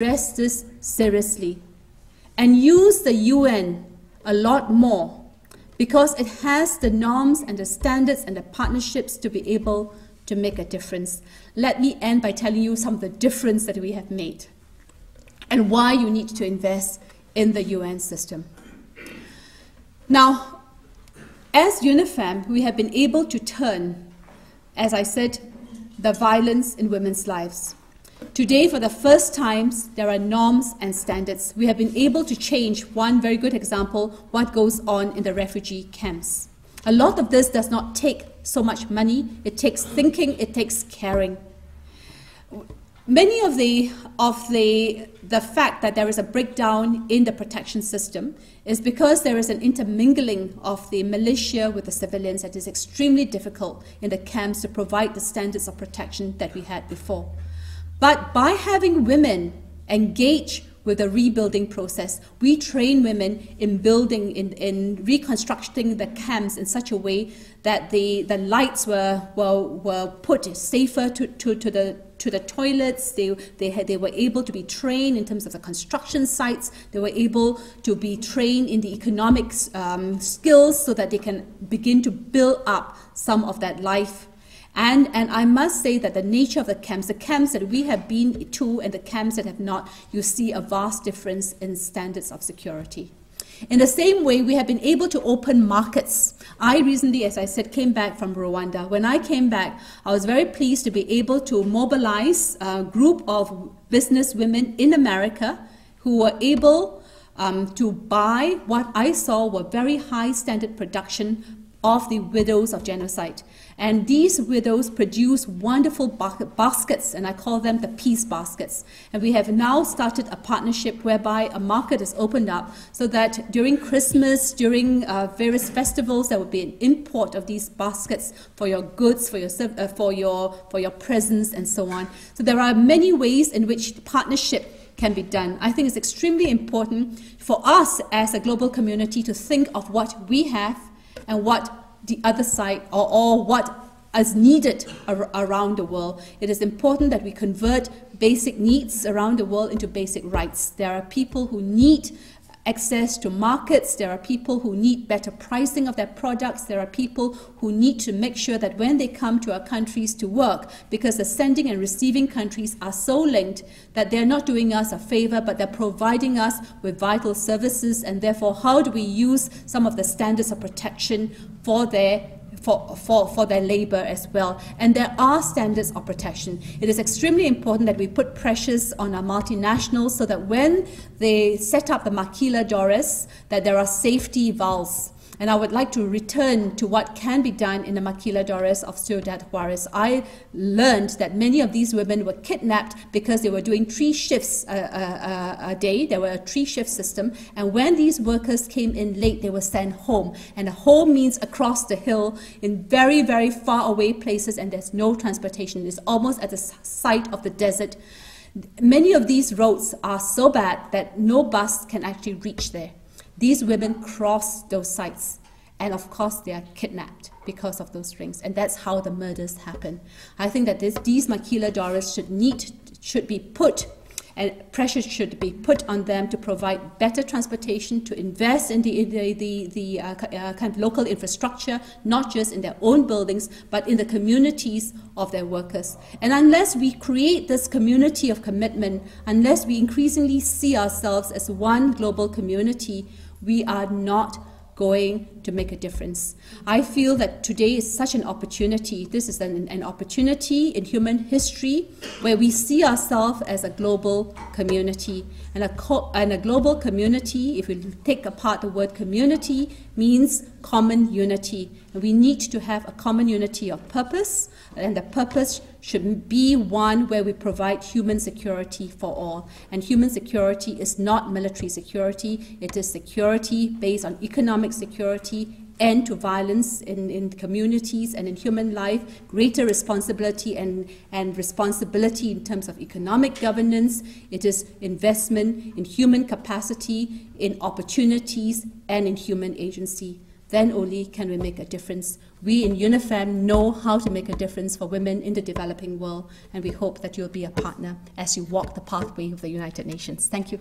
address this seriously and use the UN a lot more, because it has the norms and the standards and the partnerships to be able to make a difference. Let me end by telling you some of the difference that we have made and why you need to invest in the UN system. Now, as UNIFEM, we have been able to turn, as I said, the violence in women's lives. Today, for the first time, there are norms and standards. We have been able to change, one very good example, what goes on in the refugee camps. A lot of this does not take so much money. It takes thinking, it takes caring. Many of the fact that there is a breakdown in the protection system is because there is an intermingling of the militia with the civilians that is extremely difficult in the camps to provide the standards of protection that we had before. But by having women engage with the rebuilding process, we train women in building, in reconstructing the camps in such a way that the lights were put safer to the toilets. They were able to be trained in terms of the construction sites. They were able to be trained in the economic skills so that they can begin to build up some of that life. And I must say that the nature of the camps that we have been to and the camps that have not, you see a vast difference in standards of security. In the same way, we have been able to open markets. I recently, as I said, came back from Rwanda. When I came back, I was very pleased to be able to mobilize a group of business women in America who were able to buy what I saw were very high standard production of the widows of genocide. And these widows produce wonderful baskets, and I call them the peace baskets. And we have now started a partnership whereby a market is opened up so that during Christmas, during various festivals, there will be an import of these baskets for your goods, for your presents, and so on. So there are many ways in which partnership can be done. I think it's extremely important for us as a global community to think of what we have and what the other side, or what is needed around the world. It is important that we convert basic needs around the world into basic rights. There are people who need access to markets. There are people who need better pricing of their products. There are people who need to make sure that when they come to our countries to work, because the sending and receiving countries are so linked that they're not doing us a favor, but they're providing us with vital services. And therefore, how do we use some of the standards of protection for their labor as well? And there are standards of protection. It is extremely important that we put pressures on our multinationals so that when they set up the maquiladoras, that there are safety valves. And I would like to return to what can be done in the maquiladoras of Ciudad Juarez. I learned that many of these women were kidnapped because they were doing 3 shifts a day. There were a 3-shift system. And when these workers came in late, they were sent home. And home means across the hill in very, very far away places, and there's no transportation. It's almost at the site of the desert. Many of these roads are so bad that no bus can actually reach there. These women cross those sites, and of course they are kidnapped because of those rings, and that's how the murders happen. I think that these maquiladoras should be put, and pressure should be put on them to provide better transportation, to invest in the kind of local infrastructure, not just in their own buildings, but in the communities of their workers. And unless we create this community of commitment, unless we increasingly see ourselves as one global community, we are not going to make a difference. I feel that today is such an opportunity. This is an opportunity in human history where we see ourselves as a global community. And a global community, if we take apart the word community, means common unity. And we need to have a common unity of purpose, and the purpose should be one where we provide human security for all. And human security is not military security. It is security based on economic security, end to violence in communities and in human life, greater responsibility and responsibility in terms of economic governance. It is investment in human capacity, in opportunities, and in human agency. then only can we make a difference. We in UNIFEM know how to make a difference for women in the developing world, and we hope that you'll be a partner as you walk the pathway of the United Nations. Thank you.